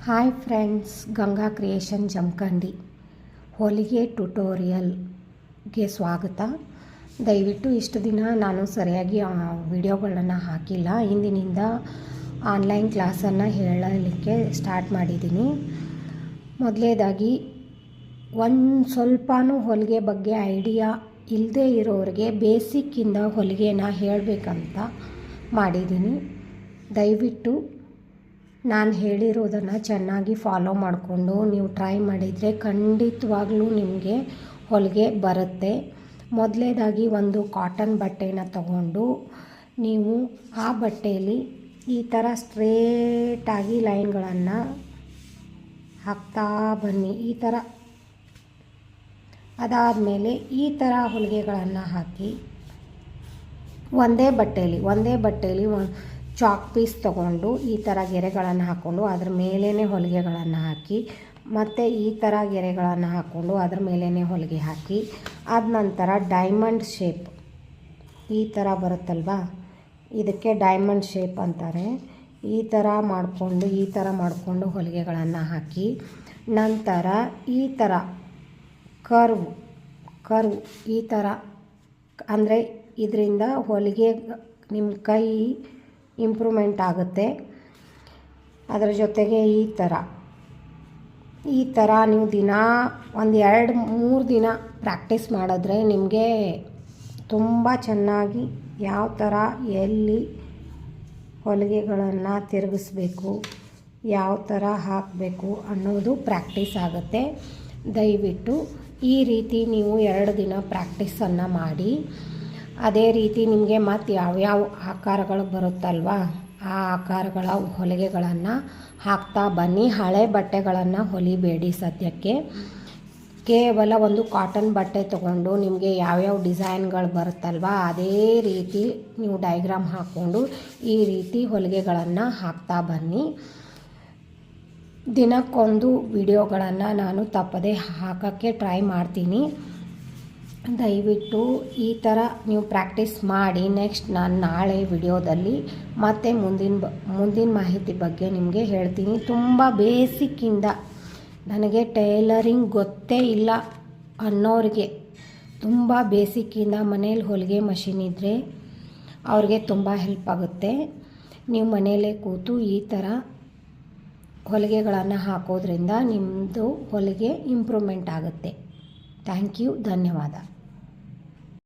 Hi friends, Ganga creation Jamkhandi ಹೊಲಿಗೆ ಟ್ಯುಟೋರಿಯಲ್ಗೆ ಸ್ವಾಗತ. ದಯವಿಟ್ಟು ಇಷ್ಟು ದಿನ ನಾನು ಸರಿಯಾಗಿ ವಿಡಿಯೋಗಳನ್ನು ಹಾಕಿಲ್ಲ. ಇಂದಿನಿಂದ ಆನ್ಲೈನ್ ಕ್ಲಾಸನ್ನು ಹೇಳಲಿಕ್ಕೆ ಸ್ಟಾರ್ಟ್ ಮಾಡಿದ್ದೀನಿ. ಮೊದಲನೇದಾಗಿ ಸ್ವಲ್ಪನೂ ಹೊಲಿಗೆ ಬಗ್ಗೆ ಐಡಿಯಾ ಇಲ್ಲದೇ ಇರೋರಿಗೆ ಬೇಸಿಕ್ಕಿಂದ ಹೊಲಿಗೆನ ಹೇಳಬೇಕಂತ ಮಾಡಿದ್ದೀನಿ. ದಯವಿಟ್ಟು ನಾನು ಹೇಳಿರೋದನ್ನು ಚೆನ್ನಾಗಿ ಫಾಲೋ ಮಾಡಿಕೊಂಡು ನೀವು ಟ್ರೈ ಮಾಡಿದರೆ ಖಂಡಿತವಾಗ್ಲೂ ನಿಮಗೆ ಹೊಲಿಗೆ ಬರುತ್ತೆ. ಮೊದಲನೇದಾಗಿ ಒಂದು ಕಾಟನ್ ಬಟ್ಟೆನ ತಗೊಂಡು ನೀವು ಆ ಬಟ್ಟೆಯಲ್ಲಿ ಈ ಥರ ಸ್ಟ್ರೇಟಾಗಿ ಲೈನ್ಗಳನ್ನು ಹಾಕ್ತಾ ಬನ್ನಿ. ಈ ಥರ ಅದಾದಮೇಲೆ ಈ ಥರ ಹೊಲಿಗೆಗಳನ್ನು ಹಾಕಿ ಒಂದೇ ಬಟ್ಟೆಯಲ್ಲಿ ಚಾಕ್ ಪೀಸ್ ತೊಗೊಂಡು ಈ ಥರ ಗೆರೆಗಳನ್ನು ಹಾಕ್ಕೊಂಡು ಅದ್ರ ಮೇಲೇ ಹೊಲಿಗೆಗಳನ್ನು ಹಾಕಿ, ಮತ್ತು ಈ ಥರ ಗೆರೆಗಳನ್ನು ಹಾಕ್ಕೊಂಡು ಅದ್ರ ಮೇಲೇ ಹೊಲಿಗೆ ಹಾಕಿ, ಆದ ನಂತರ ಡೈಮಂಡ್ ಶೇಪ್ ಈ ಥರ ಬರುತ್ತಲ್ವ, ಇದಕ್ಕೆ ಡೈಮಂಡ್ ಶೇಪ್ ಅಂತಾರೆ. ಈ ಥರ ಮಾಡಿಕೊಂಡು ಹೊಲಿಗೆಗಳನ್ನು ಹಾಕಿ, ನಂತರ ಈ ಥರ ಕರ್ವ್ ಈ ಥರ ಅಂದರೆ ಇದರಿಂದ ಹೊಲಿಗೆ ನಿಮ್ಮ ಕೈ ಇಂಪ್ರೂವ್ಮೆಂಟ್ ಆಗುತ್ತೆ. ಅದರ ಜೊತೆಗೆ ಈ ಥರ ನೀವು ದಿನ ಒಂದು 2-3 ದಿನ ಪ್ರಾಕ್ಟೀಸ್ ಮಾಡಿದ್ರೆ ನಿಮಗೆ ತುಂಬ ಚೆನ್ನಾಗಿ ಯಾವ ಥರ ಎಲ್ಲಿ ಹೊಲಿಗೆಗಳನ್ನು ತಿರುಗಿಸ್ಬೇಕು, ಯಾವ ಥರ ಹಾಕಬೇಕು ಅನ್ನೋದು ಪ್ರಾಕ್ಟೀಸ್ ಆಗುತ್ತೆ. ದಯವಿಟ್ಟು ಈ ರೀತಿ ನೀವು 2 ದಿನ ಪ್ರಾಕ್ಟೀಸನ್ನು ಮಾಡಿ. ಅದೇ ರೀತಿ ನಿಮಗೆ ಮತ್ತು ಯಾವ್ಯಾವ ಆಕಾರಗಳು ಬರುತ್ತಲ್ವ ಆ ಆಕಾರಗಳ ಹೊಲಿಗೆಗಳನ್ನು ಹಾಕ್ತಾ ಬನ್ನಿ. ಹಳೆ ಬಟ್ಟೆಗಳನ್ನು ಹೊಲಿಬೇಡಿ. ಸದ್ಯಕ್ಕೆ ಕೇವಲ ಒಂದು ಕಾಟನ್ ಬಟ್ಟೆ ತೊಗೊಂಡು ನಿಮಗೆ ಯಾವ್ಯಾವ ಡಿಸೈನ್ಗಳು ಬರುತ್ತಲ್ವ ಅದೇ ರೀತಿ ನೀವು ಡೈಗ್ರಾಮ್ ಹಾಕ್ಕೊಂಡು ಈ ರೀತಿ ಹೊಲಿಗೆಗಳನ್ನು ಹಾಕ್ತಾ ಬನ್ನಿ. ದಿನಕ್ಕೊಂದು ವಿಡಿಯೋಗಳನ್ನು ನಾನು ತಪ್ಪದೆ ಹಾಕೋಕ್ಕೆ ಟ್ರೈ ಮಾಡ್ತೀನಿ. ದಯವಿಟ್ಟು ಈ ಥರ ನೀವು ಪ್ರಾಕ್ಟೀಸ್ ಮಾಡಿ. ನೆಕ್ಸ್ಟ್ ನಾನು ನಾಳೆ ವಿಡಿಯೋದಲ್ಲಿ ಮತ್ತೆ ಮುಂದಿನ ಮಾಹಿತಿ ಬಗ್ಗೆ ನಿಮಗೆ ಹೇಳ್ತೀನಿ. ತುಂಬ ಬೇಸಿಕ್ಕಿಂದ ನನಗೆ ಟೈಲರಿಂಗ್ ಗೊತ್ತೇ ಇಲ್ಲ ಅನ್ನೋರಿಗೆ, ತುಂಬ ಬೇಸಿಕ್ಕಿಂದ ಮನೇಲಿ ಹೊಲಿಗೆ ಮಷಿನ್ ಇದ್ದರೆ ಅವ್ರಿಗೆ ತುಂಬ ಹೆಲ್ಪ್ ಆಗುತ್ತೆ. ನೀವು ಮನೆಯಲ್ಲೇ ಕೂತು ಈ ಥರ ಹೊಲಿಗೆಗಳನ್ನು ಹಾಕೋದ್ರಿಂದ ನಿಮ್ಮದು ಹೊಲಿಗೆ ಇಂಪ್ರೂವ್ಮೆಂಟ್ ಆಗುತ್ತೆ. ಥ್ಯಾಂಕ್ ಯು, ಧನ್ಯವಾದ.